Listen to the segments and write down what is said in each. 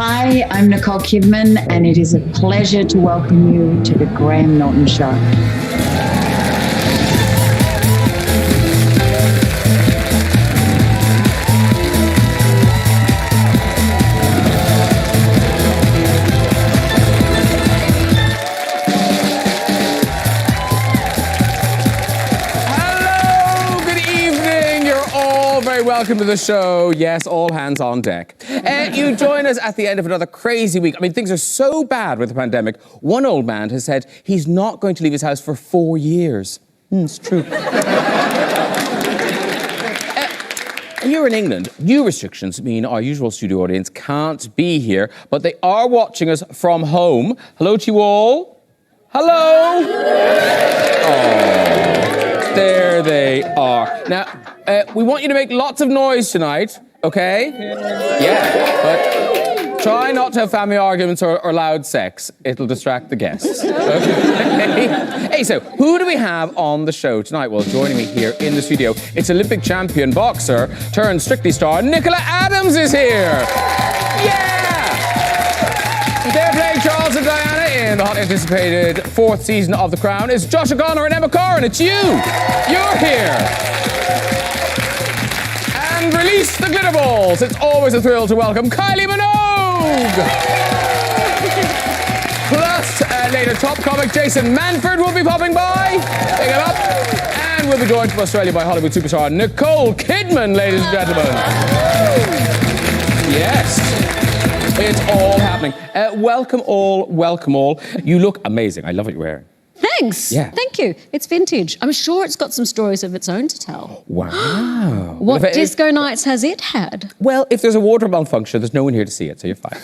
Hi, I'm Nicole Kidman, and it is a pleasure to welcome you to the Graham Norton Show. Welcome to the show. Yes, all hands on deck. You join us at the end of another crazy week. I mean, things are so bad with the pandemic. One old man has said he's not going to leave his house for 4 years. It's true. Here in England, new restrictions mean our usual studio audience can't be here, but they are watching us from home. Hello to you all. Hello. Oh, there they are. Now, we want you to make lots of noise tonight, okay? Yeah, but try not to have family arguments or loud sex. It'll distract the guests, okay? Hey, so who do we have on the show tonight? Well, joining me here in the studio, it's Olympic champion boxer turned Strictly star, Nicola Adams is here. Yeah! They're playing Charles and Diana in the hot anticipated 4th season of The Crown. It's Josh O'Connor and Emma Corrin. It's you. You're here. And release the glitter balls. It's always a thrill to welcome Kylie Minogue. Plus, later top comic Jason Manford will be popping by. Pick him up. And we'll be joined from Australia by Hollywood superstar Nicole Kidman, ladies and gentlemen. Yes. It's all happening. Welcome all. You look amazing. I love what you're wearing. Thanks. Yeah. Thank you. It's vintage. I'm sure it's got some stories of its own to tell. Wow. What disco nights has it had? Well, if there's a wardrobe malfunction, there's no one here to see it, so you're fine.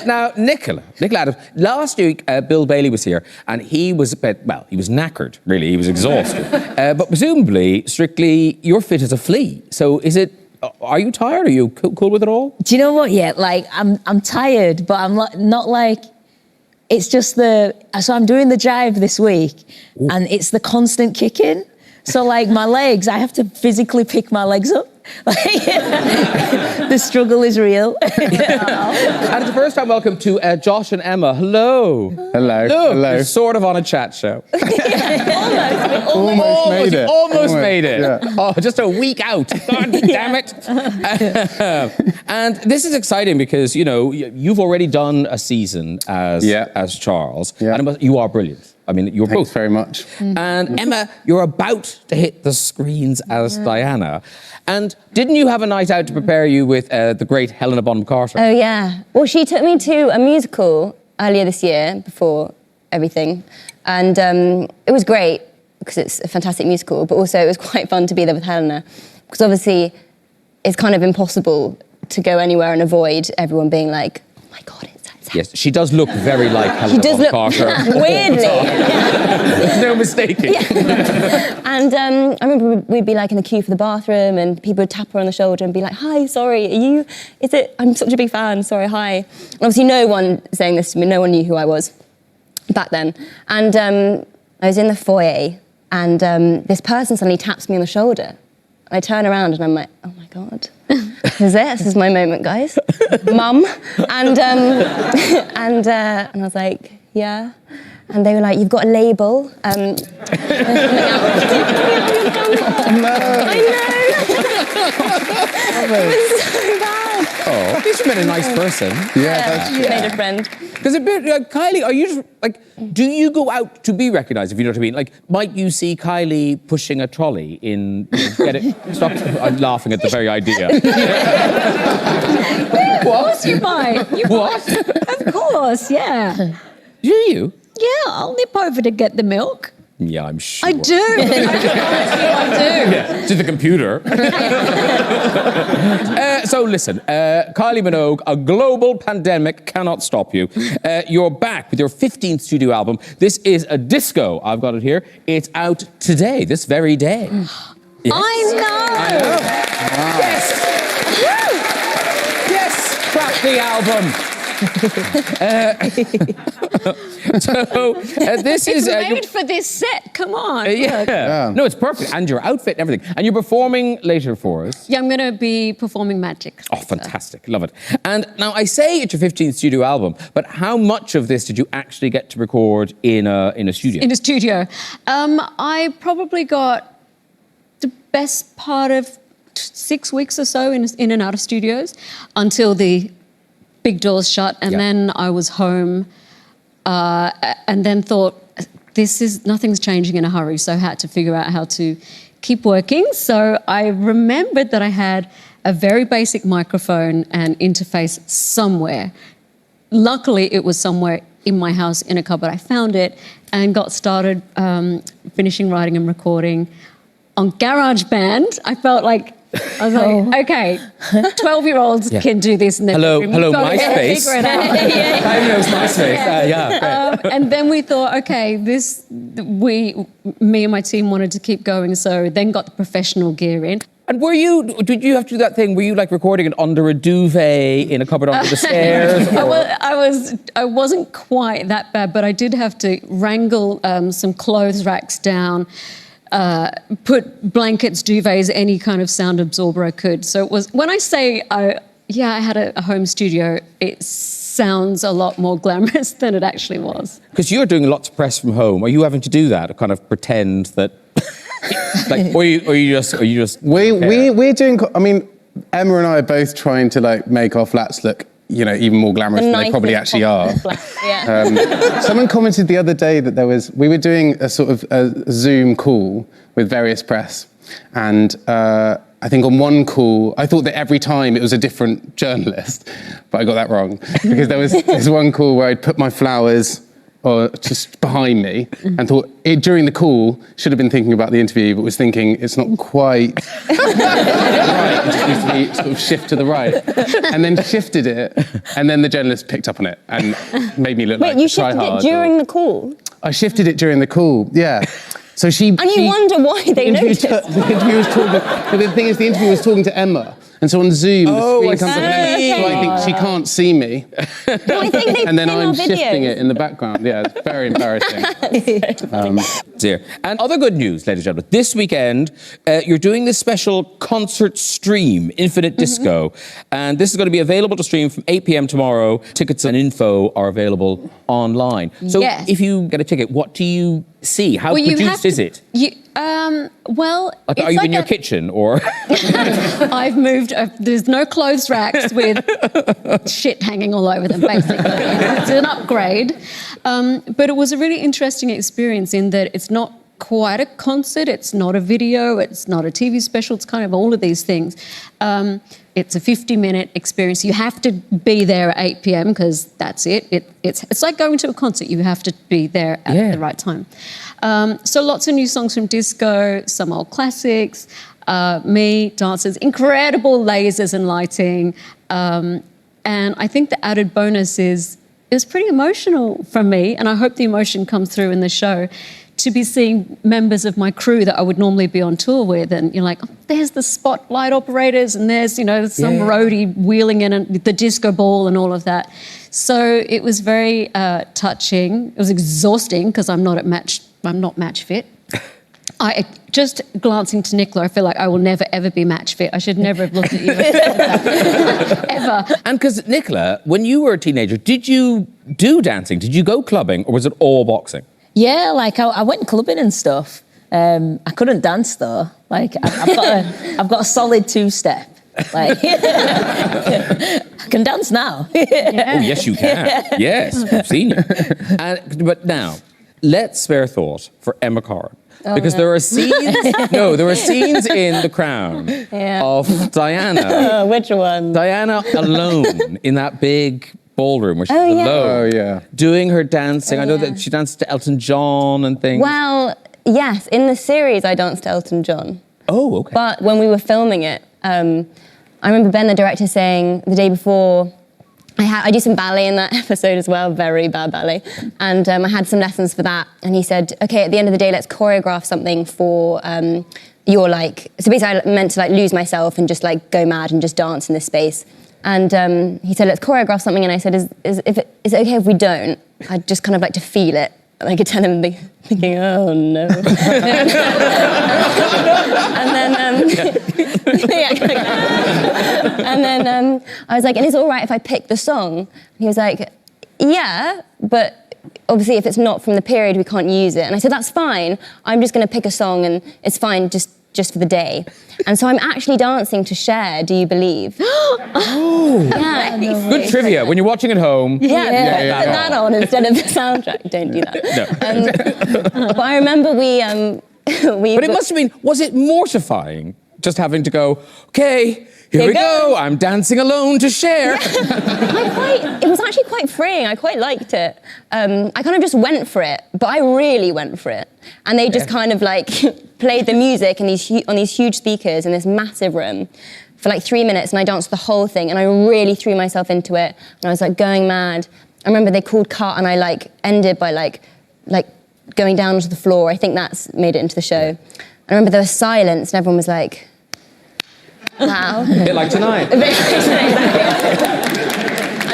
Now, Nicola Adams, last week, Bill Bailey was here, and he was he was knackered, really. He was exhausted. But presumably, Strictly, you're fit as a flea. So are you tired? Are you cool with it all? Do you know what? Yeah, like I'm tired, but I'm not like. It's just so I'm doing the jive this week. Ooh. And it's the constant kicking. So like my legs, I have to physically pick my legs up. The struggle is real. And it's the first time welcome to Josh and Emma. Hello. Hello. Look, hello. You're sort of on a chat show. Almost made it. Almost made it. Yeah. Oh, just a week out. God damn it. And this is exciting because, you know, you've already done a season as Charles. Yeah. And you are brilliant. I mean, you're both. Thanks very much. And Emma, you're about to hit the screens as Diana. And didn't you have a night out to prepare you with the great Helena Bonham Carter? Oh, yeah. Well, she took me to a musical earlier this year, before everything. And it was great, because it's a fantastic musical, but also it was quite fun to be there with Helena. Because obviously, it's kind of impossible to go anywhere and avoid everyone being like, oh my God, it's yes, she does look very like Helena Bonham Carter. Weirdly. There's no mistaking. Yeah. And I remember we'd be like in the queue for the bathroom and people would tap her on the shoulder and be like, hi, sorry, I'm such a big fan, sorry, hi. And obviously no one saying this to me, no one knew who I was back then. And I was in the foyer and this person suddenly taps me on the shoulder. I turn around and I'm like, oh my God, this is my moment, guys. Mum. And I was like, yeah. And they were like, you've got a label. No. I know. It was so bad. Oh, at least you met a nice person. Yeah, that's true. Made a friend. Because Kylie, are you just, do you go out to be recognised, if you know what I mean? Like, might you see Kylie pushing a trolley stop, I'm laughing at the very idea. Of course you might. What? Of course, yeah. Do you? Yeah, I'll nip over to get the milk. Yeah, I'm sure. I do. I do. Yeah, to the computer. So listen, Kylie Minogue, a global pandemic cannot stop you. You're back with your 15th studio album. This is a disco. I've got it here. It's out today, this very day. Yes. I know. Wow. Yes. Yes. Clap the album. This is... Made for this set, come on. Yeah. No, it's perfect. And your outfit and everything. And you're performing later for us. Yeah, I'm going to be performing Magic. Oh, fantastic. Love it. And now I say it's your 15th studio album, but how much of this did you actually get to record in a studio? In a studio. I probably got the best part of 6 weeks or so in and out of studios until the big doors shut. And then I was home and then thought, nothing's changing in a hurry. So I had to figure out how to keep working. So I remembered that I had a very basic microphone and interface somewhere. Luckily, it was somewhere in my house in a cupboard. I found it and got started finishing writing and recording on GarageBand. I felt like, I was like, okay, 12-year-olds can do this in their bedroom. Hello, MySpace. Figure it out. I know it's MySpace. And then we thought, okay, me and my team wanted to keep going, so then got the professional gear in. And did you have to do that thing? Were you like recording it under a duvet in a cupboard under the stairs? I wasn't quite that bad, but I did have to wrangle some clothes racks down, put blankets, duvets, any kind of sound absorber I could. So it was, when I say I had a home studio, it sounds a lot more glamorous than it actually was. Because you're doing lots of press from home. Are you having to do that? Kind of pretend that... like, or you just we're doing. I mean, Emma and I are both trying to like make our flats look, even more glamorous than they probably actually are. Someone commented the other day that we were doing a sort of a Zoom call with various press, and I think on one call, I thought that every time it was a different journalist, but I got that wrong because there was this one call where I'd put my flowers just behind me and thought during the call should have been thinking about the interview, but was thinking it's not quite right. It just needs to be sort of shift to the right, and then shifted it, and then the journalist picked up on it and made me look like a tryhard. Wait, you shifted it during the call? I shifted it during the call. Yeah. So you wonder why they noticed. The thing is, the interview was talking to Emma. And so on Zoom, the screen comes up and Emma, so I think she can't see me. No, I think and then I'm shifting it in the background. Yeah, it's very embarrassing. Dear. And other good news, ladies and gentlemen. This weekend, you're doing this special concert stream, Infinite Disco. And this is going to be available to stream from 8 p.m. tomorrow. Tickets and info are available online. So if you get a ticket, what do you see? How produced is it? Are you in your kitchen or? I've moved. There's no clothes racks with shit hanging all over them. Basically, it's an upgrade. But it was a really interesting experience in that it's not quite a concert. It's not a video. It's not a TV special. It's kind of all of these things. It's a 50-minute experience. You have to be there at 8 p.m. because that's it. It's like going to a concert. You have to be there at the right time. So lots of new songs from disco, some old classics, me, dancers, incredible lasers and lighting. And I think the added bonus is it was pretty emotional for me, and I hope the emotion comes through in the show, to be seeing members of my crew that I would normally be on tour with, and you're like, there's the spotlight operators, and there's, some roadie wheeling in the disco ball and all of that. So it was very touching. It was exhausting because I'm not match fit. Just glancing to Nicola, I feel like I will never, ever be match fit. I should never have looked at you ever. And because, Nicola, when you were a teenager, did you do dancing? Did you go clubbing, or was it all boxing? Yeah, I went clubbing and stuff. I couldn't dance, though. I've got a solid two-step. I can dance now. Oh, yes, you can. Yes, I've seen you. But now, let's spare thought for Emma Corrin. Because there are scenes in The Crown of Diana. Which one? Diana alone in that big ballroom where she's alone, doing her dancing. I know that she danced to Elton John and things. Well, yes, in the series I danced to Elton John. Oh, okay. But when we were filming it, I remember Ben, the director, saying the day before, I do some ballet in that episode as well, very bad ballet. And I had some lessons for that. And he said, okay, at the end of the day, let's choreograph something for so basically I meant to lose myself and just go mad and just dance in this space. And he said, let's choreograph something. And I said, is it okay if we don't? I'd just kind of like to feel it. And I could tell him thinking, oh no. And then, I was like, and is it all right if I pick the song? And he was like, yeah, but obviously if it's not from the period, we can't use it. And I said, that's fine. I'm just going to pick a song and it's fine just for the day. And so I'm actually dancing to Cher, Do You Believe? Oh, yeah. Good trivia. When you're watching at home, put that on instead of the soundtrack. Don't do that. No. But I remember we But it must have been, was it mortifying just having to go, okay, here we go, I'm dancing alone to Cher. It was actually quite freeing. I quite liked it. I kind of just went for it, but I really went for it. And they just kind of like played the music on these huge speakers in this massive room for like 3 minutes, and I danced the whole thing, and I really threw myself into it, and I was like going mad. I remember they called cut, and I like ended by like going down onto the floor. I think that's made it into the show. I remember there was silence, and everyone was like, wow. A bit like tonight. And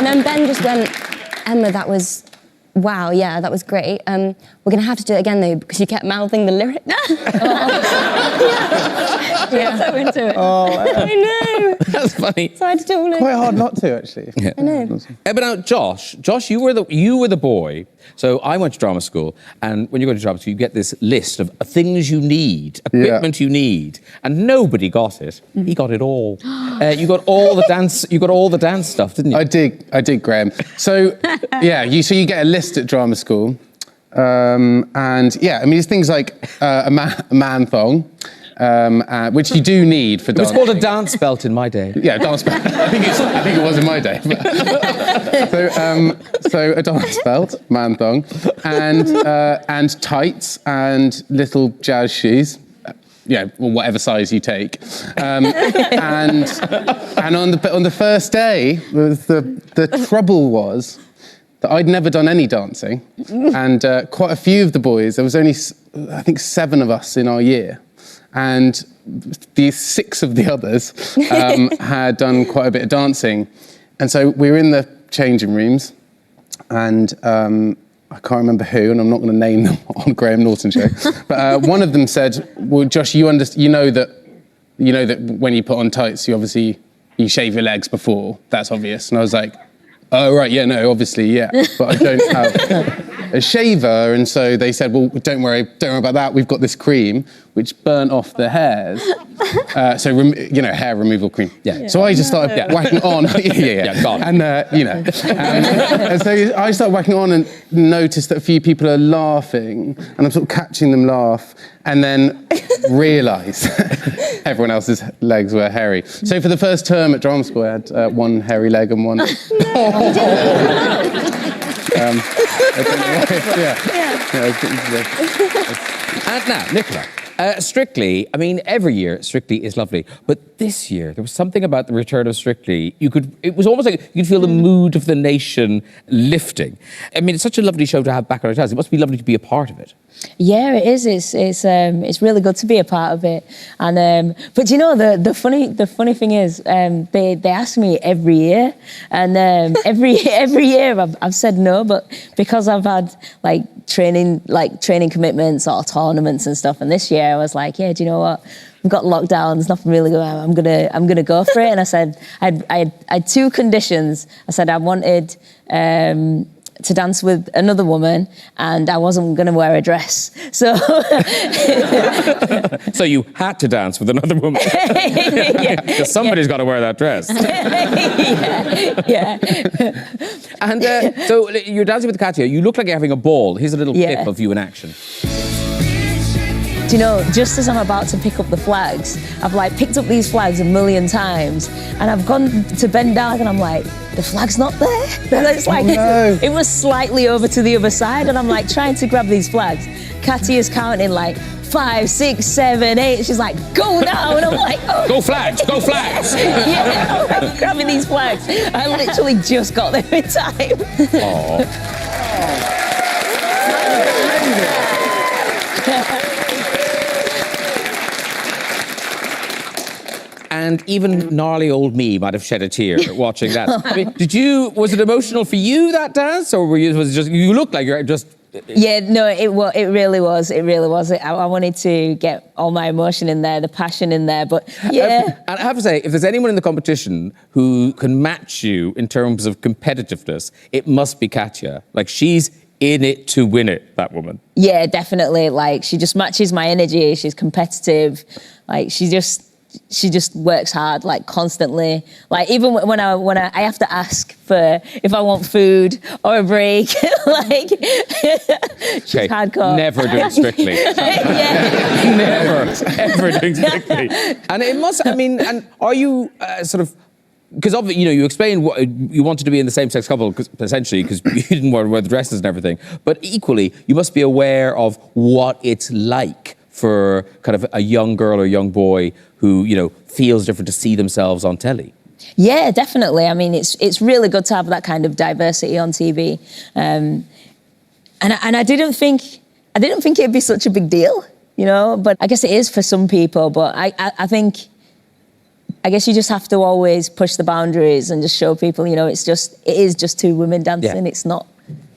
then Ben just went, Emma, that was, wow, yeah, that was great. We're going to have to do it again, though, because you kept mouthing the lyric. Yeah, so into it. Oh, I know. That's funny. So I had to do it all over. quite hard not to, actually. Yeah. I know. But now, Josh, you were the boy. So I went to drama school, and when you go to drama school, you get this list of things you need, equipment you need, and nobody got it. He got it all. You got all the dance. You got all the dance stuff, didn't you? I did, Graham. So yeah, you get a list at drama school, and yeah, I mean it's things like a man thong. Which you do need for dancing. It was called a dance belt in my day. Yeah, dance belt. I think it was in my day. So a dance belt, man thong, and tights and little jazz shoes. Yeah, well, whatever size you take. And on the first day, the trouble was that I'd never done any dancing, and quite a few of the boys. There was only I think 7 of us in our year. And the 6 of the others had done quite a bit of dancing. And so we were in the changing rooms, and I can't remember who, and I'm not going to name them on Graham Norton show, but one of them said, well, Josh, you know that when you put on tights, you shave your legs before, that's obvious. And I was like, oh, right, yeah, no, obviously, yeah, but I don't have a shaver. And so they said, well, don't worry about that. We've got this cream which burnt off the hairs. Hair removal cream. Yeah. So I just started whacking on. Yeah, gone. And, and so I started whacking on and noticed that a few people are laughing, and I'm sort of catching them laugh, and then realise everyone else's legs were hairy. So for the first term at drama school, I had one hairy leg and one... I don't know why. And now, Nicola, Strictly, I mean, every year Strictly is lovely, but this year there was something about the return of Strictly. It was almost like you could feel the mood of the nation lifting. I mean, it's such a lovely show to have back on our house. It must be lovely to be a part of it. Yeah, it is. It's really good to be a part of it. And but you know the funny thing is they ask me every year, and every year I've said no, but because I've had training commitments or tournaments and stuff, and this year I was like, yeah, do you know what? We've got lockdown. There's nothing really going on. I'm gonna go for it. And I said I had 2 conditions. I said I wanted to dance with another woman, and I wasn't going to wear a dress. So, so you had to dance with another woman. Because somebody's got to wear that dress. yeah. And so you're dancing with Katya. You look like you're having a ball. Here's a little clip of you in action. Do you know, just as I'm about to pick up the flags, I've picked up these flags a million times, and I've gone to bend down, and I'm like, the flag's not there. And it's it was slightly over to the other side, and I'm trying to grab these flags. Katya's counting 5, 6, 7, 8. She's like, go now, and I'm like, oh. Go flags, go flags. Yeah, I'm grabbing these flags. I literally just got there in time. and even gnarly old me might have shed a tear watching that. I mean, was it emotional for you, that dance, or was it just, you looked like you're just... Yeah, no, it really was. It really was. I wanted to get all my emotion in there, the passion in there, but yeah. And I have to say, if there's anyone in the competition who can match you in terms of competitiveness, it must be Katya. Like, she's in it to win it, that woman. Yeah, definitely. Like, she just matches my energy. She's competitive. Like, she just works hard, like, constantly. Like, even when I have to ask for if I want food or a break, like, she's hardcore. Never doing Strictly. Never, ever doing Strictly. And it must, I mean, and are you sort of, because obviously, you know, you explained what you wanted to be in the same-sex couple, essentially, because you didn't want to wear the dresses and everything. But equally, you must be aware of what it's like for kind of a young girl or young boy who, you know, feels different to see themselves on telly. Yeah, definitely. I mean, it's really good to have that kind of diversity on TV. And I didn't think it'd be such a big deal, you know. But I guess it is for some people. But I think, I guess you just have to always push the boundaries and just show people, you know, it is just two women dancing. Yeah. It's not,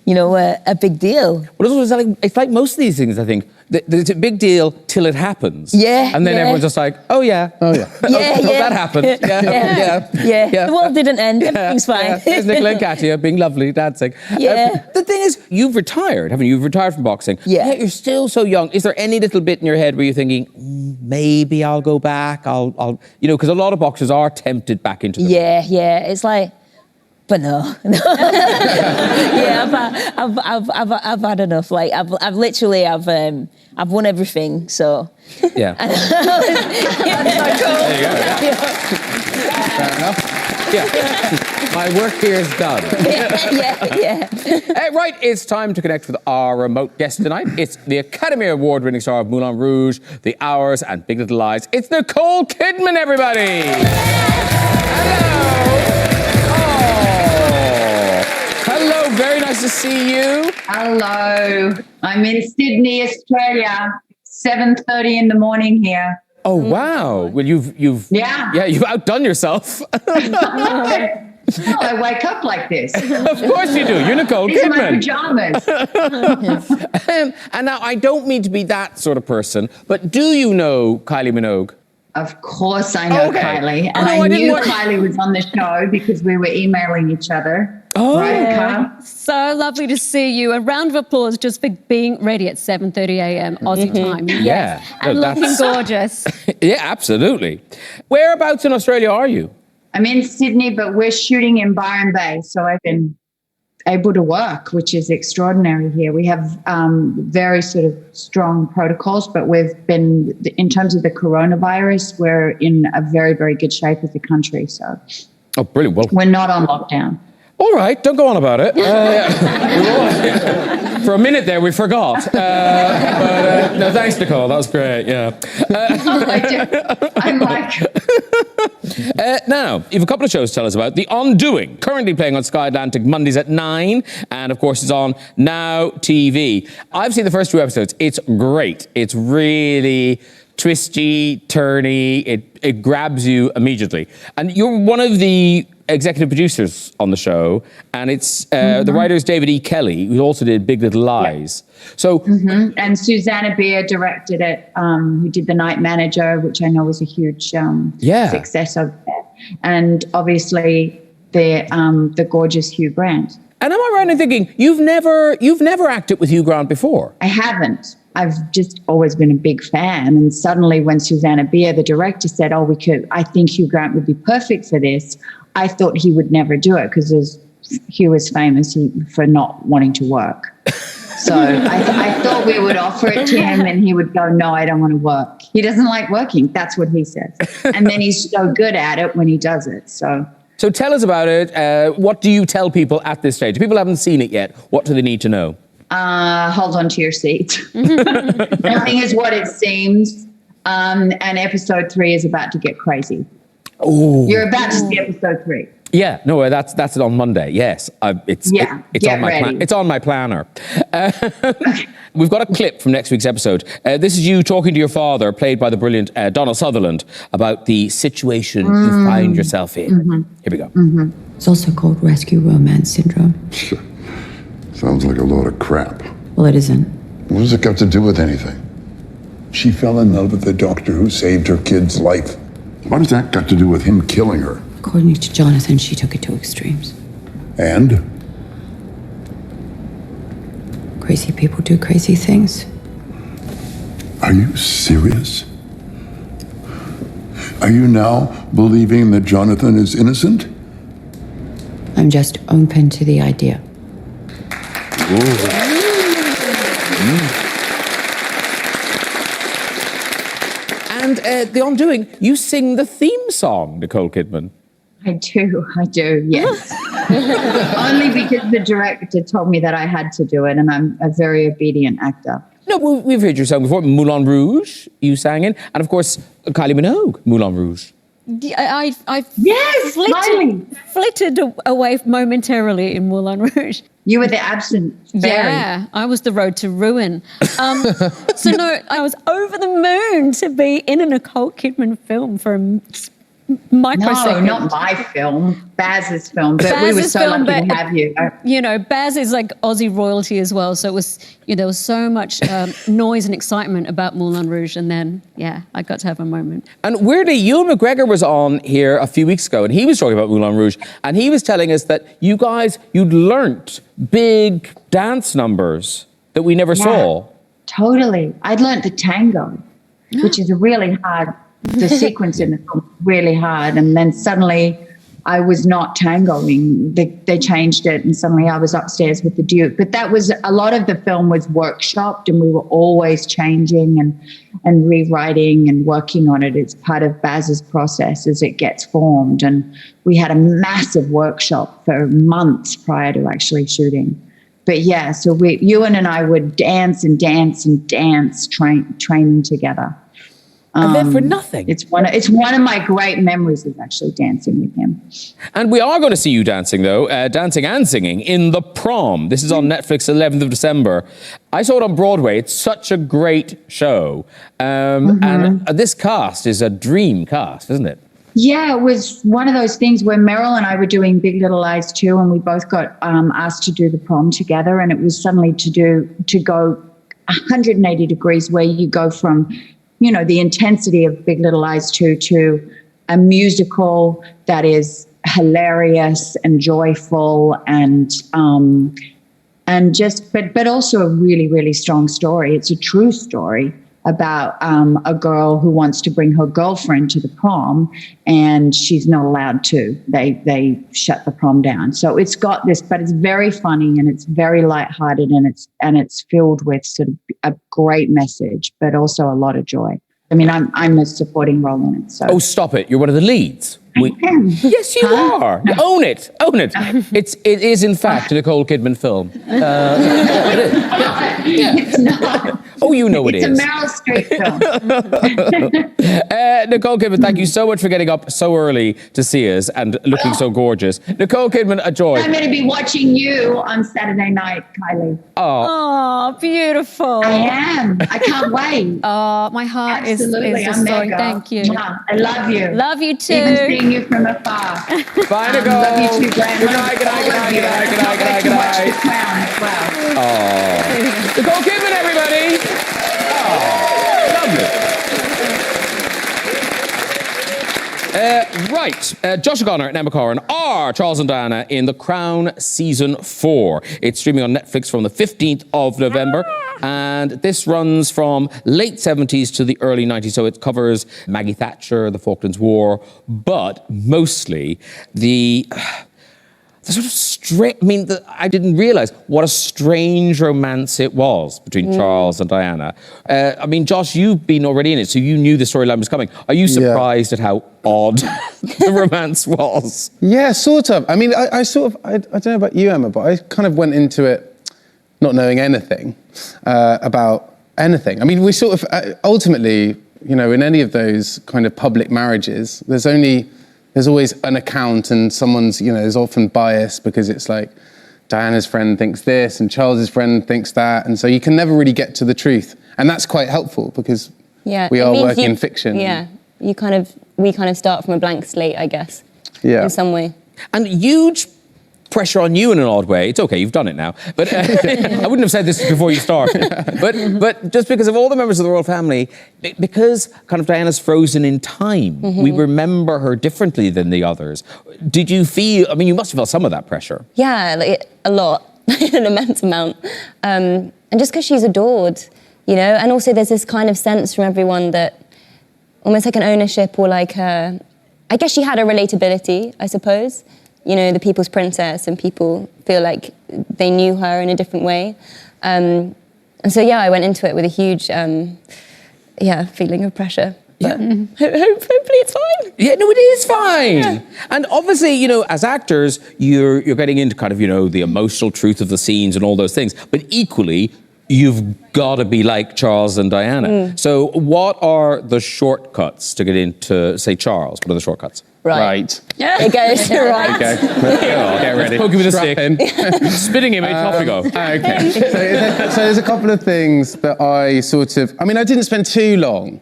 you know, a big deal. Well, it's like most of these things, I think. It's a big deal till it happens. Yeah. And then everyone's just like, oh yeah. Oh yeah. That happened. Yeah. The world didn't end. Everything's fine. Yeah. There's Nicola and Katya being lovely, dancing. Yeah. The thing is, you've retired, haven't you? You've retired from boxing. Yeah. Yet you're still so young. Is there any little bit in your head where you're thinking, maybe I'll go back, I'll you know, because a lot of boxers are tempted back into the Yeah. It's like, but no. Yeah, I've had enough. Like, I've literally won everything. So yeah. That's so cool. There you go. Fair enough. Yeah. My work here is done. Yeah. Right, it's time to connect with our remote guest tonight. It's the Academy Award-winning star of Moulin Rouge, The Hours, and Big Little Lies. It's Nicole Kidman, everybody. Hello, very nice to see you. Hello. I'm in Sydney, Australia. 7:30 in the morning here. Oh wow! Well, you've you've outdone yourself. I wake up like this. Of course you do. You're Nicole These Kidman. are my pajamas. And now I don't mean to be that sort of person, but do you know Kylie Minogue? Of course I know Kylie. And I knew Kylie was on the show because we were emailing each other. Oh, right, Carl? So lovely to see you. A round of applause just for being ready at 7:30 a.m. Aussie time. Yeah. And looking gorgeous. Yeah, absolutely. Whereabouts in Australia are you? I'm in Sydney, but we're shooting in Byron Bay. So I've been able to work, which is extraordinary here. We have very sort of strong protocols, but we've been, in terms of the coronavirus, we're in a very, very good shape as a country. So brilliant. Well, we're not on lockdown. All right, don't go on about it. For a minute there, we forgot. No, thanks, Nicole. That was great. Yeah. I'm like. Now, you have a couple of shows to tell us about. The Undoing, currently playing on Sky Atlantic Mondays at 9, and of course, it's on Now TV. I've seen the first 2 episodes. It's great. It's really twisty, turny. It grabs you immediately, and you're one of the executive producers on the show, and it's the writer is David E. Kelly, who also did Big Little Lies. Yeah. So, and Susanna Beer directed it, who did The Night Manager, which I know was a huge success over there, and obviously the gorgeous Hugh Grant. And am I right in thinking you've never acted with Hugh Grant before? I haven't. I've just always been a big fan, and suddenly when Susanna Beer, the director, said, I think Hugh Grant would be perfect for this, I thought he would never do it because Hugh was famous for not wanting to work. So I thought we would offer it to him and he would go, no, I don't want to work. He doesn't like working. That's what he says. And then he's so good at it when he does it. So tell us about it. What do you tell people at this stage? If people haven't seen it yet, what do they need to know? Hold on to your seat. Nothing is what it seems. And episode 3 is about to get crazy. Ooh. You're about to see episode 3. Yeah, no, that's it on Monday. Yes, it's on my it's on my planner. We've got a clip from next week's episode. This is you talking to your father, played by the brilliant Donald Sutherland, about the situation you find yourself in. Here we go. It's also called rescue romance syndrome. Sounds like a load of crap. Well, it isn't. What does it got to do with anything? She fell in love with the doctor who saved her kid's life. What does that got to do with him killing her? According to Jonathan, she took it to extremes. And? Crazy people do crazy things. Are you serious? Are you now believing that Jonathan is innocent? I'm just open to the idea. And The Undoing, you sing the theme song, Nicole Kidman. I do, yes. Only because the director told me that I had to do it, and I'm a very obedient actor. No, we've heard your song before. Moulin Rouge, you sang in. And of course, Kylie Minogue, Moulin Rouge. I Yes, flitted away momentarily in Moulin Rouge. You were the absent fairy. Yeah, I was the road to ruin. So no, I was over the moon to be in a Nicole Kidman film for a microsecond. No, not my film, Baz's film, but we were Baz's so film, lucky to but, have you. You know, Baz is like Aussie royalty as well, so it was, there was so much noise and excitement about Moulin Rouge, and then, I got to have a moment. And weirdly, Ewan McGregor was on here a few weeks ago, and he was talking about Moulin Rouge, and he was telling us that you'd learnt big dance numbers that we never saw. Totally. I'd learnt the tango, which is a really hard. The sequence in the film really hard, and then suddenly I was not tangoing. They changed it, and suddenly I was upstairs with the Duke. But that was a lot of the film was workshopped, and we were always changing and rewriting and working on it. It's part of Baz's process as it gets formed, and we had a massive workshop for months prior to actually shooting. But yeah, so Ewan and I would dance and dance and dance, training together. And then for nothing. It's one of my great memories is actually dancing with him. And we are going to see you dancing, though, dancing and singing in The Prom. This is on Netflix, 11th of December. I saw it on Broadway. It's such a great show. And this cast is a dream cast, isn't it? Yeah, it was one of those things where Meryl and I were doing Big Little Lies too, and we both got asked to do The Prom together, and it was suddenly to go 180 degrees where you go from the intensity of Big Little Lies 2 to a musical that is hilarious and joyful and but also a really, really strong story. It's a true story about a girl who wants to bring her girlfriend to the prom, and she's not allowed to. They shut the prom down. So it's got this, but it's very funny and it's very lighthearted, and it's filled with sort of a great message, but also a lot of joy. I mean, I'm a supporting role in it. So. Oh, stop it! You're one of the leads. I am. Yes, you are. Own it. Own it. It is in fact a Nicole Kidman film. It is. Yeah. It's not. Oh, you know it is. It's a Meryl Streep film. Nicole Kidman, thank you so much for getting up so early to see us and looking so gorgeous. Nicole Kidman, a joy. I'm going to be watching you on Saturday night, Kylie. Oh, beautiful. I am. I can't wait. Oh, my heart is just soaring. Thank you. I love you. Love you too. Even seeing you from afar. Bye, Nicole. Love you too, Graham. Good night, good night, good night, good night, good night, good night, good night. Watch The Crown as well. Oh. Nicole Kidman, everybody. Oh, lovely. Right, Josh O'Connor and Emma Corrin are Charles and Diana in The Crown Season 4. It's streaming on Netflix from the 15th of November, and this runs from late 70s to the early 90s, so it covers Maggie Thatcher, the Falklands War, but mostly the sort of I didn't realise what a strange romance it was between Charles and Diana. I mean, Josh, you've been already in it, so you knew the storyline was coming. Are you surprised at how odd the romance was? Yeah, sort of. I mean, I don't know about you, Emma, but I kind of went into it not knowing anything about anything. I mean, we sort of, ultimately, in any of those kind of public marriages, there's only there's always an account and someone's, there's often bias because it's like Diana's friend thinks this and Charles's friend thinks that. And so you can never really get to the truth. And that's quite helpful because we are working in fiction. Yeah, we kind of start from a blank slate, I guess, in some way. And huge pressure on you in an odd way. It's okay, you've done it now. But I wouldn't have said this before you started. But just because of all the members of the royal family, because kind of Diana's frozen in time, we remember her differently than the others. Did you feel, I mean, you must have felt some of that pressure. Yeah, a lot, an immense amount. And just because she's adored, and also there's this kind of sense from everyone that almost like an ownership or like I guess she had a relatability, I suppose. The people's princess, and people feel like they knew her in a different way. And so, I went into it with a huge, feeling of pressure. But hopefully it's fine. Yeah, no, it is fine. Yeah. And obviously, as actors, you're getting into kind of, the emotional truth of the scenes and all those things. But equally, you've got to be like Charles and Diana. So what are the shortcuts to get into, say, Charles? What are the shortcuts? Right. Yeah. It goes to right. Okay. Get ready. Poke him with a stick. Spitting image, off we go. Okay. So there's a couple of things that I I didn't spend too long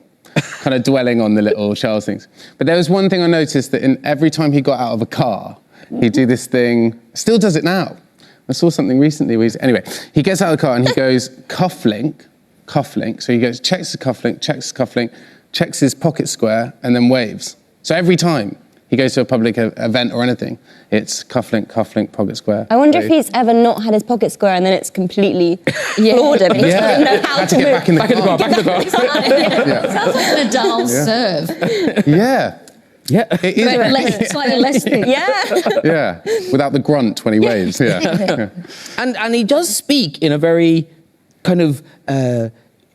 kind of dwelling on the little Charles things. But there was one thing I noticed that every time he got out of a car, he'd do this thing, still does it now. I saw something recently where he gets out of the car and he goes cufflink. So he goes, checks the cufflink, checks his pocket square, and then waves. So every time he goes to a public event or anything, it's cufflink, pocket square. I wonder if he's ever not had his pocket square and then it's completely floored him. He doesn't know how to move. Back in the car. Sounds like an Nadal serve. Yeah. Yeah, it is. Slightly less thin. Yeah, without the grunt when he waves. Yeah. And he does speak in a very kind of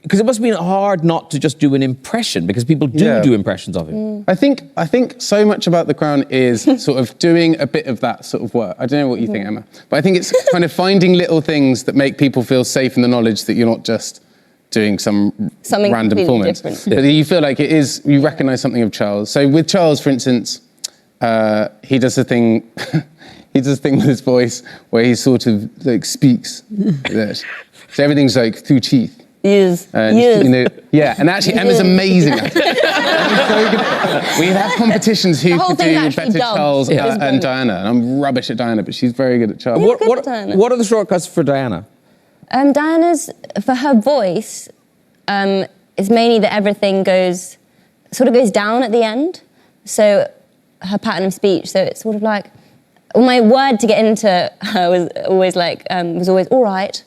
because it must have been hard not to just do an impression, because people do impressions of him. I think so much about The Crown is sort of doing a bit of that sort of work. I don't know what you think, Emma, but I think it's kind of finding little things that make people feel safe in the knowledge that you're not just doing something random performance. But you feel like you recognise something of Charles. So with Charles, for instance, he does a thing with his voice where he sort of like speaks. So everything's like through teeth. Yes. And actually Emma's amazing at it. We have competitions who could do better Charles and Diana. And I'm rubbish at Diana, but she's very good at Charles. What are the shortcuts for Diana? Diana's, for her voice, is mainly that everything goes down at the end. So her pattern of speech, so it's sort of like, my word to get into her was always all right.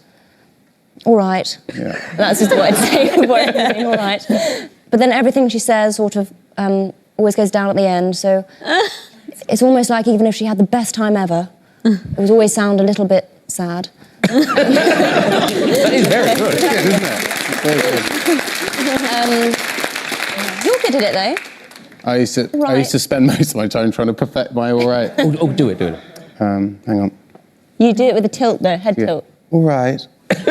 Yeah. That's just what I'd say before everything, all right. But then everything she says sort of always goes down at the end. So it's almost like even if she had the best time ever, it would always sound a little bit sad. That is very good, isn't it? You're good at it, though. I used to spend most of my time trying to perfect my all right. Do it. Hang on. You do it with a tilt, though, head tilt. All right. Thank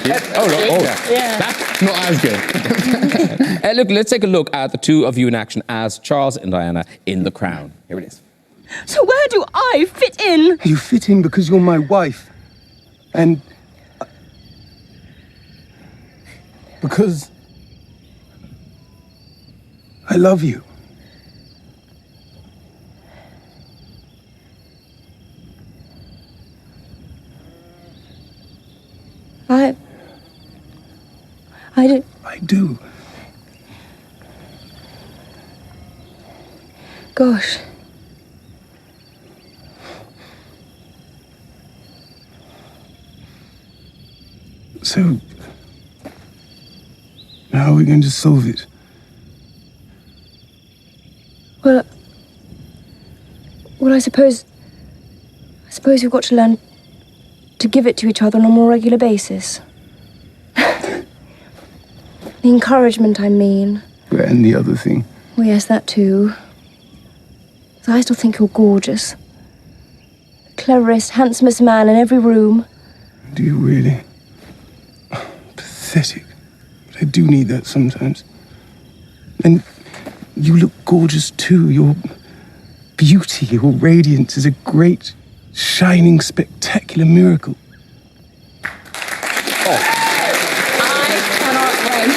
you. That's not as good. Look, let's take a look at the two of you in action as Charles and Diana in The Crown. Here it is. So where do I fit in? You fit in because you're my wife. And because I love you. I do. Gosh. So, how are we going to solve it? Well, I suppose we've got to learn to give it to each other on a more regular basis. The encouragement, I mean. And the other thing. Well, yes, that too. So I still think you're gorgeous. The cleverest, handsomest man in every room. Do you really? Oh, pathetic. But I do need that sometimes. And you look gorgeous too. Your beauty, your radiance is a great, shining, spectacular miracle. I cannot wait.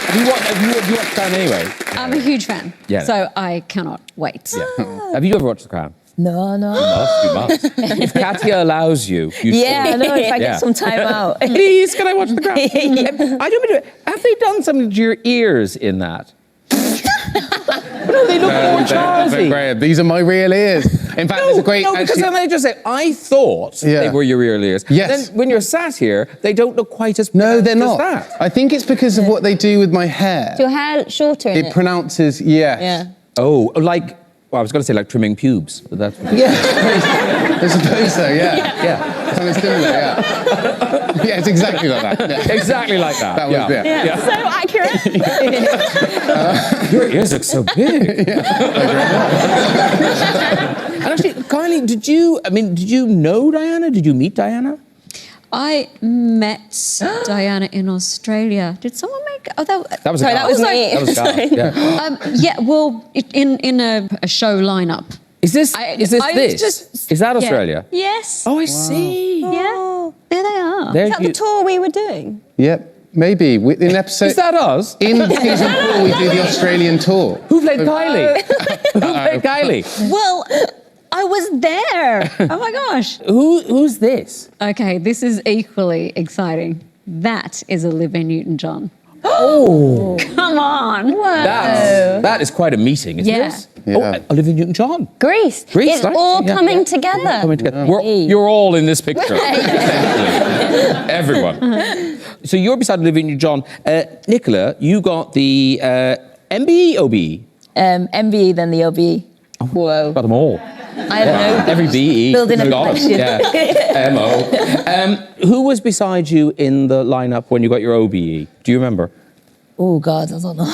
Have you watched The Crown anyway? I'm a huge fan. Yeah. So I cannot wait. Yeah. Have you ever watched The Crown? No. You must. If Katya allows you, you Yeah, I should. know, if I Yeah. get some time out. Please, can I watch The Crown? I don't mean to. Have they done something to your ears in that? No, they look more Charlesy. Graham, these are my real ears. In fact, there's a great. No, because actually, then they just say, I thought they were your real ears. Yes. Then when you're sat here, they don't look quite as no, they're not. as that. I think it's because of what they do with my hair. Is your hair shorter in It it? pronounces yes. Yeah. Oh, like, well, I was going to say like trimming pubes, but that's... Yeah, I suppose so, yeah. Yeah. Something similar, yeah. Yeah, it's exactly like that. Yeah. Exactly like that. That was it. Yeah, so accurate. Your ears look so big. And actually, Kylie, did you know Diana? Did you meet Diana? I met Diana in Australia. Did someone make? Oh, That was Sorry, that was me. That was a guy. Yeah. yeah. Well, in a show lineup. Is this I this? was just- Is that yeah. Australia? Yes. Oh, I see. Yeah. There they are. There Is that you- the tour we were doing? Yep, maybe. In episode... Is that us? In season 4, we do the Australian tour. Who played Kylie? Who played Kylie? Well, I was there. Oh my gosh. Who's this? Okay, this is equally exciting. That is Olivia Newton-John. Oh, Come on. that is quite a meeting, isn't Yeah. it? Yeah. Oh, Olivia Newton-John. Greece. Greece, It's right? all Yeah. coming together. Coming together. You're all in this picture. Essentially. Everyone. So you're beside Olivia Newton-John. Nicola, you got the MBE, OBE? MBE, then the OBE. Whoa. Got them all. I have no Every BE. Building a got 'em. collection. Yeah. MO. Who was beside you in the lineup when you got your OBE? Do you remember? Oh, God, I don't know.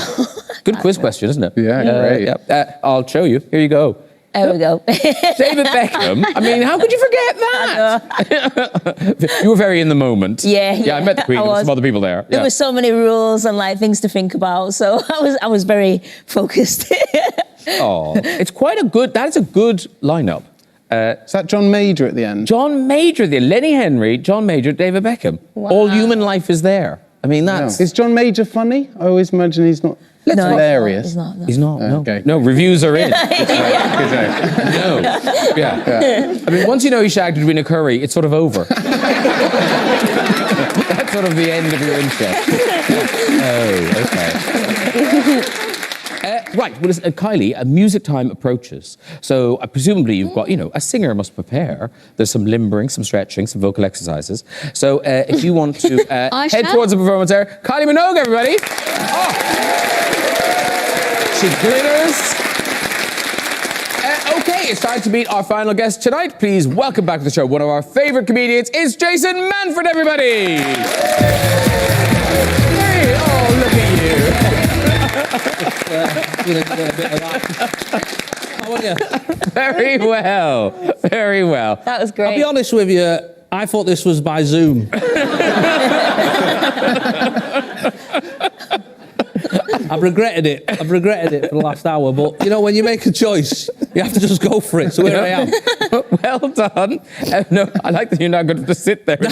Good quiz question, isn't it? Yeah, great. Yeah. I'll show you. Here you go. There we go. David Beckham. I mean, how could you forget that? You were very in the moment. Yeah, I met the Queen. I There were was. some other people there. There Yeah. were so many rules and like things to think about, so I was very focused. Oh, it's quite a good. That is a good lineup. Is that John Major at the end? John Major, Lenny Henry, John Major, David Beckham. Wow. All human life is there. I mean, that's. Is John Major funny? I always imagine he's not hilarious. He's not. No. He's not. No. Okay. No, reviews are in. Good to know. No. Yeah. I mean, once you know he shagged Edwina Curry, it's sort of over. That's sort of the end of your interest. Oh, okay. Right, well, listen, Kylie, music time approaches. So presumably you've got, a singer must prepare. There's some limbering, some stretching, some vocal exercises. So if you want to head towards the performance area, Kylie Minogue, everybody. Oh. She glitters. Okay, it's time to meet our final guest tonight. Please welcome back to the show one of our favorite comedians. It's Jason Manford, everybody. Hey, oh, look at you. How are you? Very well, very well. That was great. I'll be honest with you, I thought this was by Zoom. I've regretted it for the last hour, but when you make a choice, you have to just go for it. So here I am. Well done. No, I like that you're not going to just sit there. No,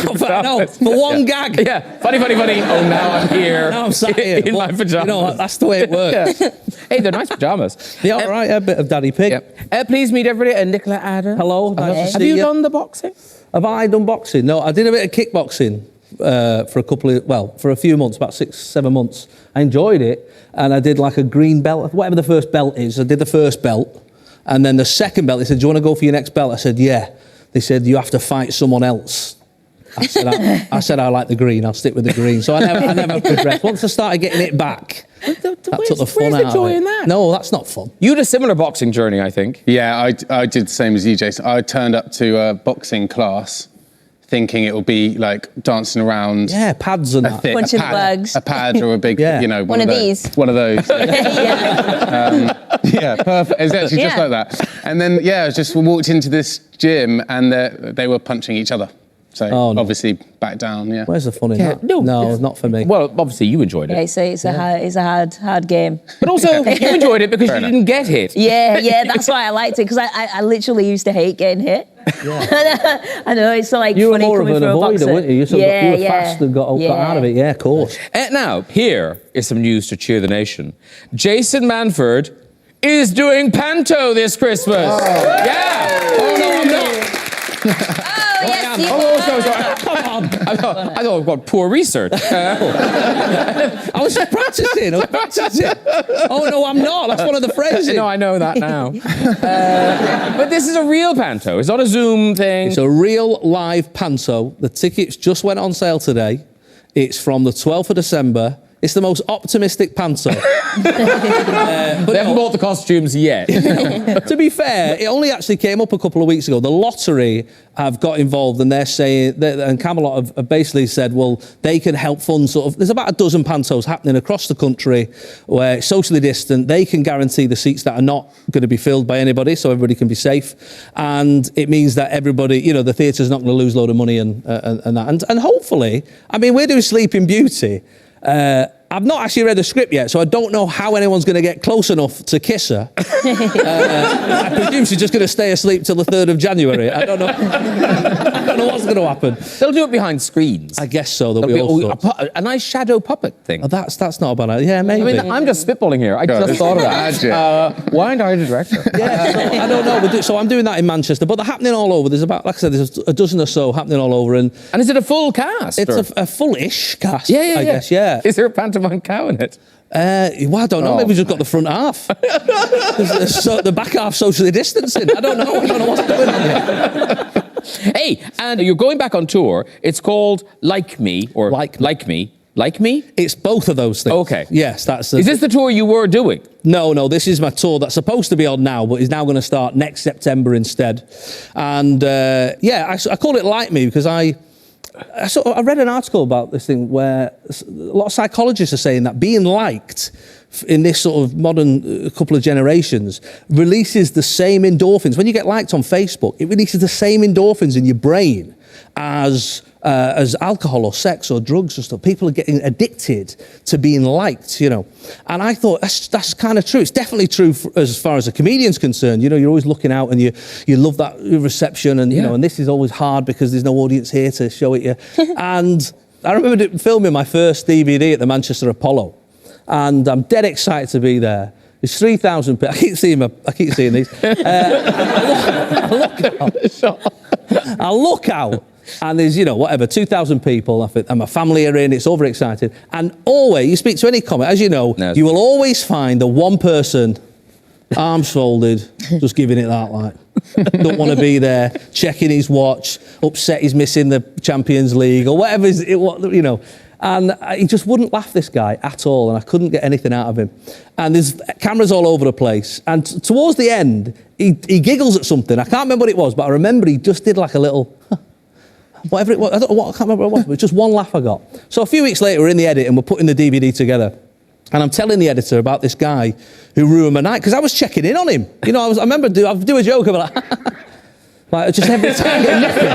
for one gag. Yeah, funny. Oh, now I'm here. Now I'm sat here. in my pajamas. That's the way it works. Yeah. Hey, they're nice pajamas. They're all right, a bit of Daddy Pig. Yep. Please meet everybody. Nicola Adder. Hello, nice to Have see you you. done the boxing? Have I done boxing? No, I did a bit of kickboxing for a few months, about 6-7 months. I enjoyed it, and I did like a green belt, whatever the first belt is. I did the first belt, and then the second belt, they said, do you want to go for your next belt? I said, yeah. They said, you have to fight someone else. I said, I like the green, I'll stick with the green. So I never progressed. Once I started getting it back, that took the fun where's out the joy of it. in that? No, that's not fun. You had a similar boxing journey, I think. Yeah, I did the same as you, Jason. I turned up to a boxing class thinking it would be like dancing around. Yeah, pads and that. Punching bags. A pad or a big, One of these. One of those. Yeah, perfect. It's actually just like that. And then, I just walked into this gym and they were punching each other. So obviously back down, yeah. Where's the fun in that? No, not for me. Well, obviously you enjoyed it. Yeah, it's a hard game. But also, you enjoyed it because you didn't get hit. Yeah, that's why I liked it, because I literally used to hate getting hit. Yeah. I know, it's like you were funny more of coming an from a avoider, boxer. weren't you? You were fast and got out of it. Yeah, of course. Now, here is some news to cheer the nation. Jason Manford is doing panto this Christmas. Oh. Yeah. Oh, no, I'm not. Yes, you Come on. I thought, what, poor research. I was just practicing. Oh, no, I'm not. That's one of the phrases. No, I know that now. But this is a real panto. It's not a Zoom thing. It's a real live panto. The tickets just went on sale today. It's from the 12th of December. It's the most optimistic panto. But they haven't bought the costumes yet. To be fair, it only actually came up a couple of weeks ago. The lottery have got involved, and they're saying, and Camelot have basically said, well, they can help fund sort of. There's about a dozen pantos happening across the country where it's socially distant. They can guarantee the seats that are not going to be filled by anybody, so everybody can be safe. And it means that everybody, the theatre's not going to lose a load of money and that. And hopefully, I mean, we're doing Sleeping Beauty. I've not actually read the script yet, so I don't know how anyone's going to get close enough to kiss her. I presume she's just going to stay asleep till the 3rd of January. I don't know. I don't know what's going to happen. They'll do it behind screens. I guess so. There'll be a nice shadow puppet thing. Oh, that's not a bad idea. Yeah, maybe. I mean, I'm just spitballing here. I just thought of that. Why aren't I the director? Yeah, so, I don't know. So I'm doing that in Manchester, but they're happening all over. There's about, like I said, there's a dozen or so happening all over. And is it a full cast? It's a full-ish cast. Yeah. I guess. Yeah. Is there a pantomime cow in it? Well, I don't know. Maybe we've just got the front half. The back half socially distancing. I don't know what's going on here. Hey, and you're going back on tour. It's called Like Me or Like Me. Like Me? It's both of those things. Okay. Yes, that's. Is this the tour you were doing? No. This is my tour that's supposed to be on now, but is now going to start next September instead. And I call it Like Me because I read an article about this thing where a lot of psychologists are saying that being liked in this sort of modern couple of generations releases the same endorphins. When you get liked on Facebook, it releases the same endorphins in your brain as alcohol or sex or drugs and stuff. People are getting addicted to being liked, And I thought that's kind of true. It's definitely true as far as a comedian's concerned. You're always looking out and you love that reception and, and this is always hard because there's no audience here to show it you. And I remember filming my first DVD at the Manchester Apollo. And I'm dead excited to be there. There's 3,000 people. I keep seeing these. I look out. And there's, 2,000 people. And my family are in. It's overexcited. And always, you speak to any comic, as you know, you will always find the one person, arms folded, just giving it that like. Don't want to be there, checking his watch, upset he's missing the Champions League or whatever, And he just wouldn't laugh, this guy, at all. And I couldn't get anything out of him. And there's cameras all over the place. And towards the end, he giggles at something. I can't remember what it was, but I remember he just did like a little... whatever it was, I can't remember what it was, but it was just one laugh I got. So a few weeks later, we're in the edit and we're putting the DVD together. And I'm telling the editor about this guy who ruined my night, because I was checking in on him. I remember I'd do a joke, I'm like just every time, nothing.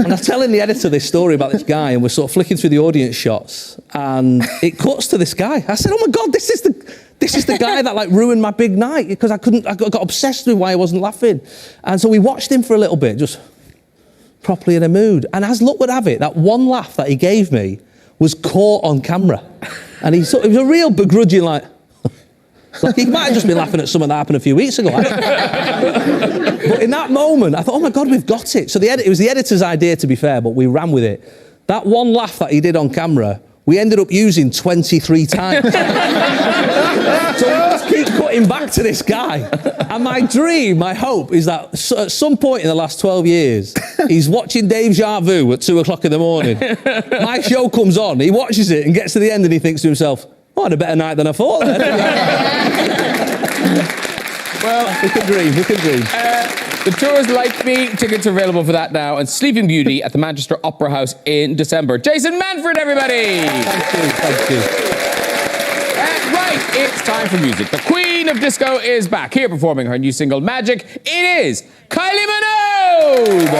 And I'm telling the editor this story about this guy, and we're sort of flicking through the audience shots, and it cuts to this guy. I said, oh my God, this is the guy that like ruined my big night, because I got obsessed with why I wasn't laughing. And so we watched him for a little bit, just properly in a mood. And as luck would have it, that one laugh that he gave me was caught on camera. And it was a real begrudging, like he might have just been laughing at something that happened a few weeks ago. But in that moment, I thought, oh my God, we've got it. So it was the editor's idea, to be fair, but we ran with it. That one laugh that he did on camera, we ended up using 23 times. So we just keep cutting back to this guy. And my dream, my hope, is that at some point in the last 12 years, he's watching Dave Jarvu at 2 o'clock in the morning. My show comes on, he watches it and gets to the end and he thinks to himself, I had a better night than I thought then. Well, we can dream. The tour is Like Me. Tickets are available for that now. And Sleeping Beauty at the Manchester Opera House in December. Jason Manford, everybody! Thank you. Right, it's time for music. The Queen of Disco is back, here performing her new single, Magic. It is Kylie Minogue!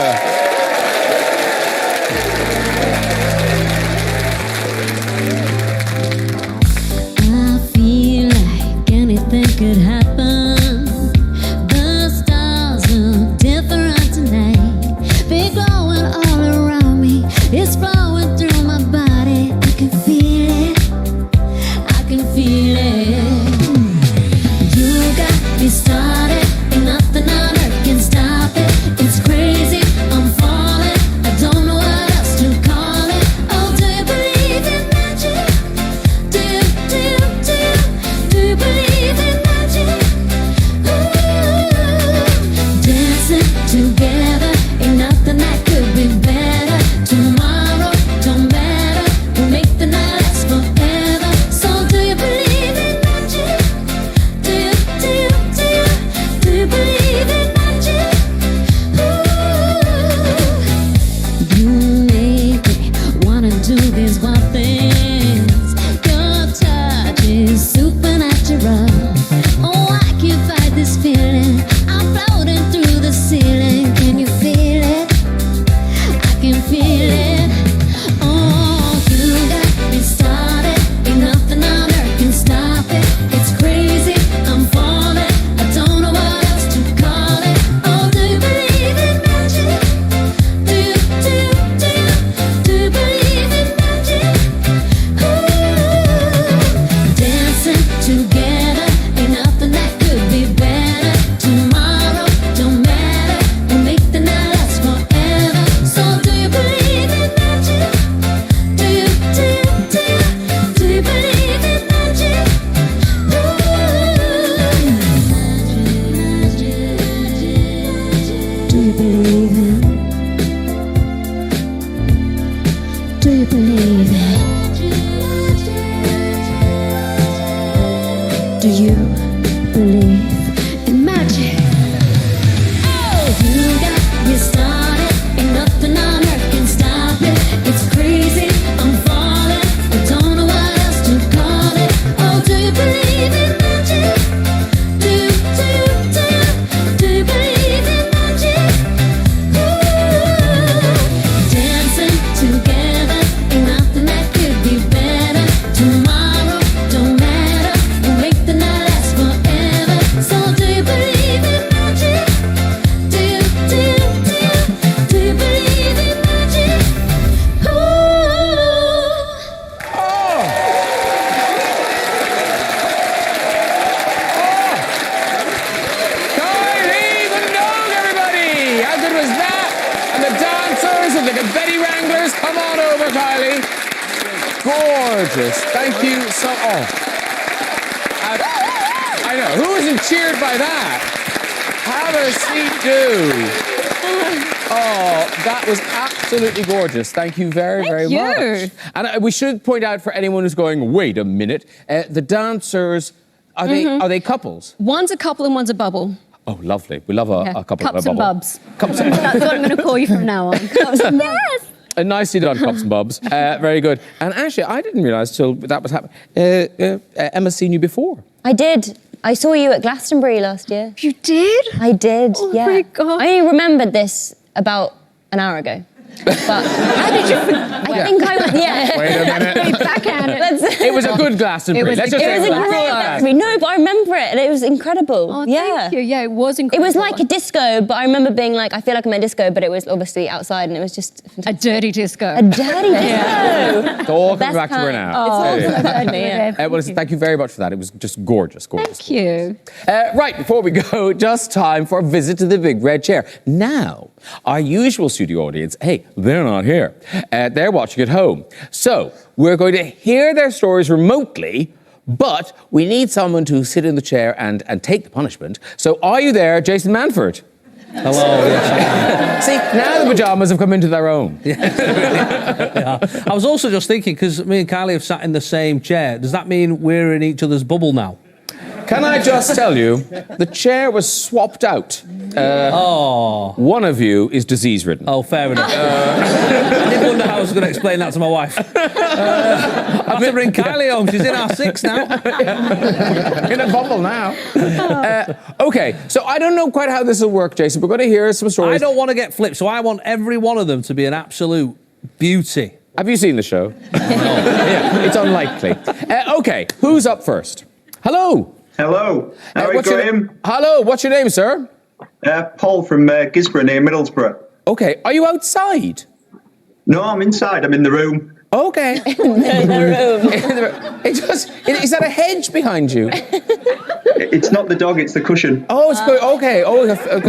gorgeous. Thank you so. I know. Who isn't cheered by that? Have a seat, do. Oh, that was absolutely gorgeous. Thank you very much. And we should point out for anyone who's going, wait a minute, the dancers, are they couples? One's a couple and one's a bubble. Oh, lovely. We love a couple Cups and a and bubble. bubs. Cups and That's what I'm going to call you from now on. Cups and bubs. Yes. Nicely done, Cups and Bubs. Very good. And actually, I didn't realise till that was happening. Emma's seen you before. I did. I saw you at Glastonbury last year. You did? I did, yeah. Oh my God. I only remembered this about an hour ago. But how did you? I think I was. Yeah. Wait a minute. It was a good Glastonbury. Let's just say it was a great Glastonbury. No, but I remember it, and it was incredible. Oh, yeah. thank you. Yeah, it was incredible. It was like a disco, but I remember being like, I feel like I'm at a disco, but it was obviously outside, and it was just a dirty disco. A dirty disco. It's all coming back to her now. It's all coming back to me. Yeah. Well, thank you very much for that. It was just gorgeous. Thank you. Right, before we go, just time for a visit to the big red chair. Now, our usual studio audience, hey, they're not here. They're watching at home. So, we're going to hear their stories remotely, but we need someone to sit in the chair and take the punishment. So, are you there, Jason Manford? Hello. Yes, see, now the pyjamas have come into their own. Yeah. I was also just thinking, because me and Kylie have sat in the same chair, does that mean we're in each other's bubble now? Can I just tell you, the chair was swapped out. One of you is disease-ridden. Oh, fair enough. I did wonder how I was going to explain that to my wife. I have to bring Kylie home. She's in R6 now. In a bubble now. Okay, so I don't know quite how this will work, Jason. We're going to hear some stories. I don't want to get flipped, so I want every one of them to be an absolute beauty. Have you seen the show? No. Yeah, it's unlikely. Okay, who's up first? Hello. Hello. How are you, Graham? Hello, what's your name, sir? Paul from Gisborne near Middlesbrough. Okay, are you outside? No, I'm inside. I'm in the room. Okay. In the room. Is that a hedge behind you? It's not the dog, it's the cushion. Oh, it's good. Okay. Oh,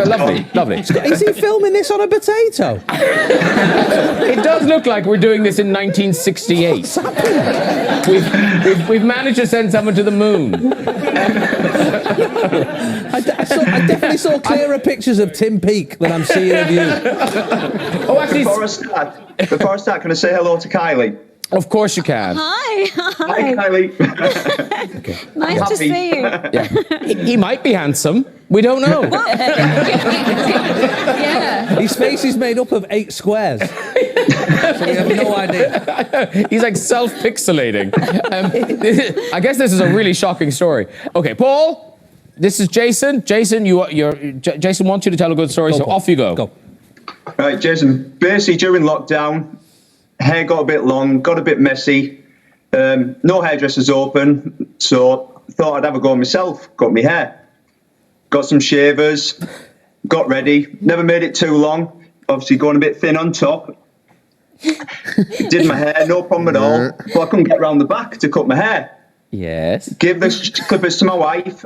lovely, lovely. Is he filming this on a potato? It does look like we're doing this in 1968. We've managed to send someone to the moon. I definitely saw clearer pictures of Tim Peake than I'm seeing of you. Oh, actually, before I start, can I say hello to Kylie? Of course you can. Hi. Hi, Kylie. Okay. Nice to see you. Yeah. He might be handsome. We don't know. Yeah. His face is made up of 8 squares. So we have no idea. He's like self-pixelating. I guess this is a really shocking story. Okay, Paul, this is Jason. Jason, Jason wants you to tell a good story, so Paul. off you go. Go. Right, Jason. Basically, during lockdown, hair got a bit long, got a bit messy. No hairdressers open, so thought I'd have a go myself. Got my hair. Got some shavers. Got ready. Never made it too long. Obviously, going a bit thin on top. Did my hair, no problem at all. But I couldn't get round the back to cut my hair. Yes. Give the clippers to my wife.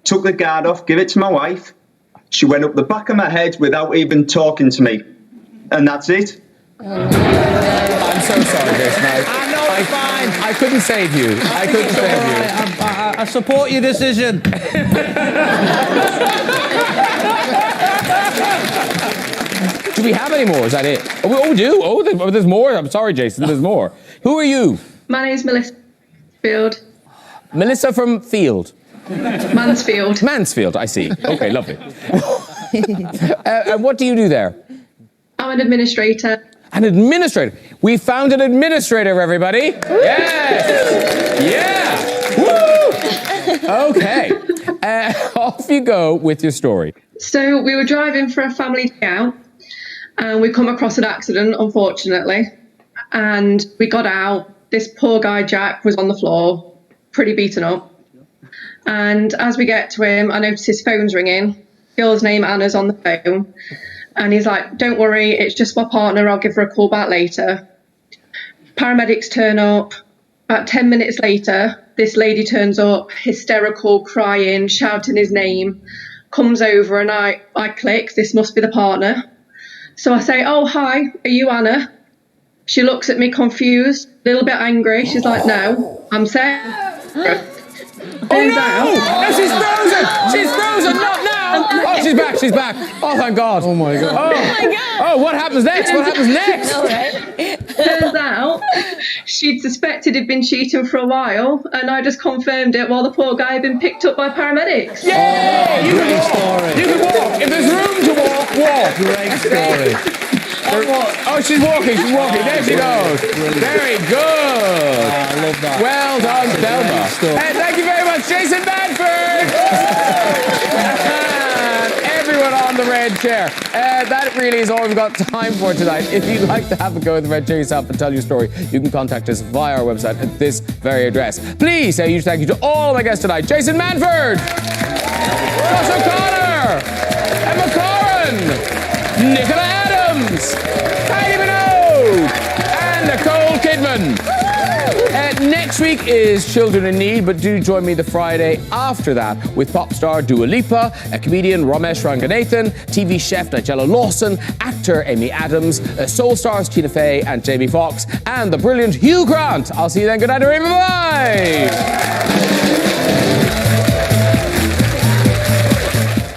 Took the guard off, give it to my wife. She went up the back of my head without even talking to me. And that's it. I'm so sorry, Jason. I know it's fine. I couldn't save you. I couldn't save you. I support your decision. Do we have any more? Is that it? Oh, we do. Oh, there's more. I'm sorry, Jason. There's more. Who are you? My name's Melissa Field. Melissa from Field. Mansfield. Mansfield, I see. Okay, lovely. And what do you do there? I'm an administrator. An administrator. We found an administrator, everybody. Yes. Yeah. Woo. Okay. Off you go with your story. So we were driving for a family day out, and we come across an accident, unfortunately. And we got out. This poor guy, Jack, was on the floor, pretty beaten up. And as we get to him, I notice his phone's ringing. Girl's name, Anna's on the phone. And he's like, don't worry, it's just my partner. I'll give her a call back later. Paramedics turn up. About 10 minutes later, this lady turns up, hysterical, crying, shouting his name, comes over, and I click, this must be the partner. So I say, oh, hi, are you Anna? She looks at me confused, a little bit angry. She's like, no, I'm saying. Oh no! She's frozen! She's frozen! Not now! Oh, she's back! She's back! Oh, thank God! Oh my God! Oh my God! Oh, what happens next? What happens next? Turns out she'd suspected he'd been cheating for a while, and I just confirmed it while the poor guy had been picked up by paramedics. Yay! You great can walk! story. You can walk! If there's room to walk, walk! Great story. Oh, she's walking! She's walking! There she goes! Very good! I love that. Well done, Thelma. Hey, thank you very much, Jason Manford! And everyone on the red chair. That really is all we've got time for tonight. If you'd like to have a go at the red chair yourself and tell your story, you can contact us via our website at this very address. Please say a huge thank you to all my guests tonight. Jason Manford! Josh O'Connor! Emma Corrin! Nicola Kylie Minogue and Nicole Kidman. Next week is Children in Need, but do join me the Friday after that with pop star Dua Lipa, a comedian Ramesh Ranganathan, TV chef Nigella Lawson, actor Amy Adams, soul stars Tina Fey and Jamie Foxx, and the brilliant Hugh Grant. I'll see you then. Good night, everybody. Bye.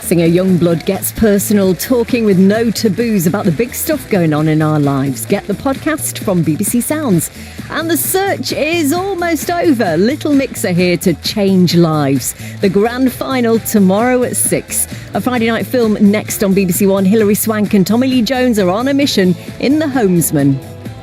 Singer Youngblood gets personal, talking with no taboos about the big stuff going on in our lives. Get the podcast from BBC Sounds. And the search is almost over. Little Mix are here to change lives. The grand final tomorrow at 6. A Friday night film next on BBC One. Hilary Swank and Tommy Lee Jones are on a mission in The Homesman.